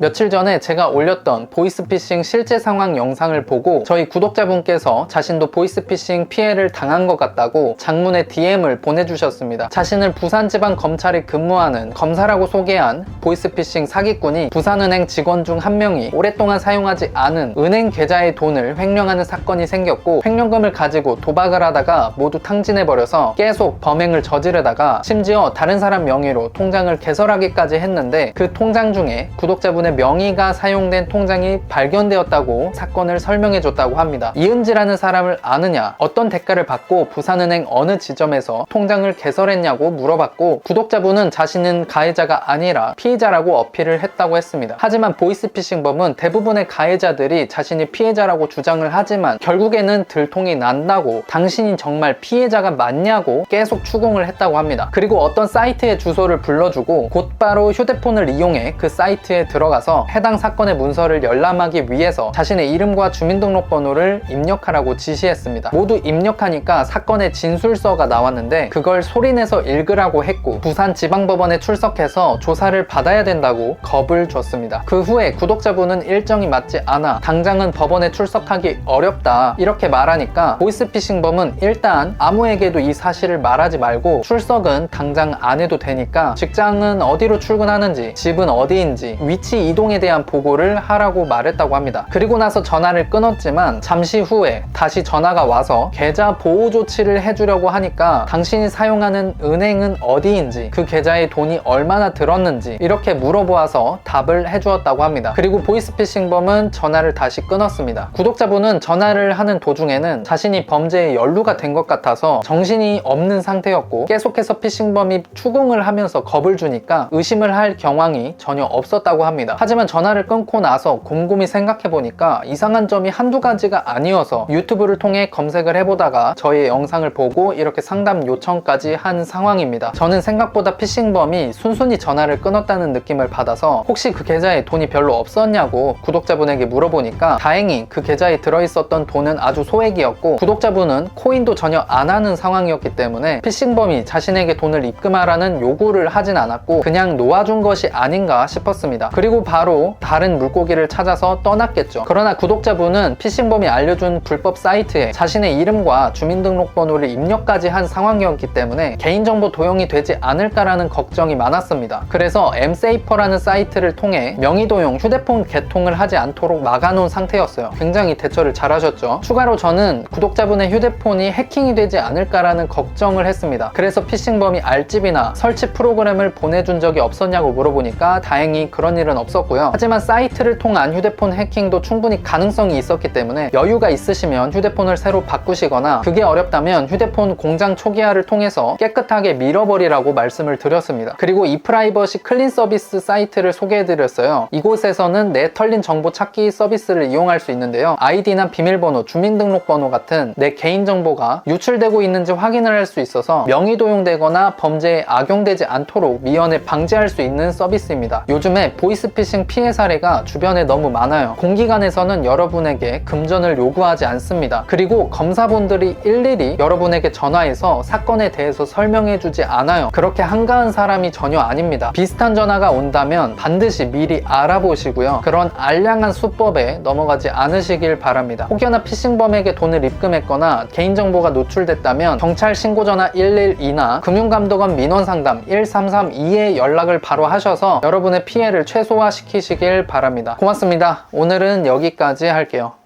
며칠 전에 제가 올렸던 보이스피싱 실제 상황 영상을 보고 저희 구독자분께서 자신도 보이스피싱 피해를 당한 것 같다고 장문의 DM을 보내주셨습니다. 자신을 부산지방검찰에 근무하는 검사라고 소개한 보이스피싱 사기꾼이 부산은행 직원 중 한 명이 오랫동안 사용하지 않은 은행 계좌의 돈을 횡령하는 사건이 생겼고, 횡령금을 가지고 도박을 하다가 모두 탕진해버려서 계속 범행을 저지르다가 심지어 다른 사람 명의로 통장을 개설하기까지 했는데, 그 통장 중에 구독자분의 명의가 사용된 통장이 발견되었다고 사건을 설명해줬다고 합니다. 이은지라는 사람을 아느냐, 어떤 대가를 받고 부산은행 어느 지점에서 통장을 개설했냐고 물어봤고, 구독자분은 자신은 가해자가 아니라 피해자라고 어필을 했다고 했습니다. 하지만 보이스피싱범은 대부분의 가해자들이 자신이 피해자라고 주장을 하지만 결국에는 들통이 난다고, 당신이 정말 피해자가 맞냐고 계속 추궁을 했다고 합니다. 그리고 어떤 사이트의 주소를 불러주고 곧바로 휴대폰을 이용해 그 사이트에 들어가서 해당 사건의 문서를 열람하기 위해서 자신의 이름과 주민등록번호를 입력하라고 지시했습니다. 모두 입력하니까 사건의 진술서가 나왔는데 그걸 소리내서 읽으라고 했고, 부산지방법원에 출석해서 조사를 받아야 된다고 겁을 줬습니다. 그 후에 구독자분은 일정이 맞지 않아 당장은 법원에 출석하기 어렵다 이렇게 말하니까 보이스피싱범은 일단 아무에게도 이 사실을 말하지 말고 출석은 당장 안 해도 되니까 직장은 어디로 출근하는지, 집은 어디인지, 위치 이동에 대한 보고를 하라고 말했다고 합니다. 그리고 나서 전화를 끊었지만 잠시 후에 다시 전화가 와서 계좌 보호 조치를 해주려고 하니까 당신이 사용하는 은행은 어디인지, 그 계좌에 돈이 얼마나 들었는지 이렇게 물어보아서 답을 해주었다고 합니다. 그리고 보이스피싱범은 전화를 다시 끊었습니다. 구독자분은 전화를 하는 도중에는 자신이 범죄에 연루가 된 것 같아서 정신이 없는 상태였고, 계속해서 피싱범이 추궁을 하면서 겁을 주니까 의심을 할 경황이 전혀 없었다고 합니다. 하지만 전화를 끊고 나서 곰곰이 생각해보니까 이상한 점이 한두 가지가 아니어서 유튜브를 통해 검색을 해보다가 저의 영상을 보고 이렇게 상담 요청까지 한 상황입니다. 저는 생각보다 피싱범이 순순히 전화를 끊었다는 느낌을 받아서 혹시 그 계좌에 돈이 별로 없었냐고 구독자분에게 물어보니까 다행히 그 계좌에 들어있었던 돈은 아주 소액이었고, 구독자분은 코인도 전혀 안 하는 상황이었기 때문에 피싱범이 자신에게 돈을 입금하라는 요구를 하진 않았고 그냥 놓아준 것이 아닌가 싶었습니다. 그리고 바로 다른 물고기를 찾아서 떠났겠죠. 그러나 구독자분은 피싱범이 알려준 불법 사이트에 자신의 이름과 주민등록번호를 입력까지 한 상황이었기 때문에 개인정보 도용이 되지 않을까라는 걱정이 많았습니다. 그래서 msafer라는 사이트를 통해 명의도용 휴대폰 개통을 하지 않도록 막아놓은 상태였어요. 굉장히 대처를 잘하셨죠. 추가로 저는 구독자분의 휴대폰이 해킹이 되지 않을까라는 걱정을 했습니다. 그래서 피싱범이 알집이나 설치 프로그램을 보내준 적이 없었냐고 물어보니까 다행히 그런 일은 없었고요. 하지만 사이트를 통한 휴대폰 해킹도 충분히 가능성이 있었기 때문에 여유가 있으시면 휴대폰을 새로 바꾸시거나, 그게 어렵다면 휴대폰 공장 초기화를 통해서 깨끗하게 밀어버리라고 말씀을 드렸습니다. 그리고 이프라이버시 클린 서비스 사이트를 소개해드렸어요. 이곳에서는 내 털린 정보 찾기 서비스를 이용할 수 있는데요. 아이디나 비밀번호, 주민등록번호 같은 내 개인정보가 유출되고 있는지 확인을 할 수 있어서 명의 도용되거나 범죄에 악용되지 않도록 미연에 방지할 수 있는 서비스입니다. 요즘에 보이스피싱 피해 사례가 주변에 너무 많아요. 공기관에서는 여러분에게 금전을 요구하지 않습니다. 그리고 검사분들이 일일이 여러분에게 전화해서 사건에 대해서 설명해주지 않아요. 그렇게 한가한 사람이 전혀 아닙니다. 비슷한 전화가 온다면 반드시 미리 알아보시고요. 그런 알량한 수법에 넘어가지 않으시길 바랍니다. 혹여나 피싱범에게 돈을 입금했거나 개인정보가 노출됐다면 경찰 신고전화 112나 금융감독원 민원상담 1332에 연락을 바로 하셔서 여러분의 피해를 최소화시키시길 바랍니다. 고맙습니다. 오늘은 여기까지 할게요.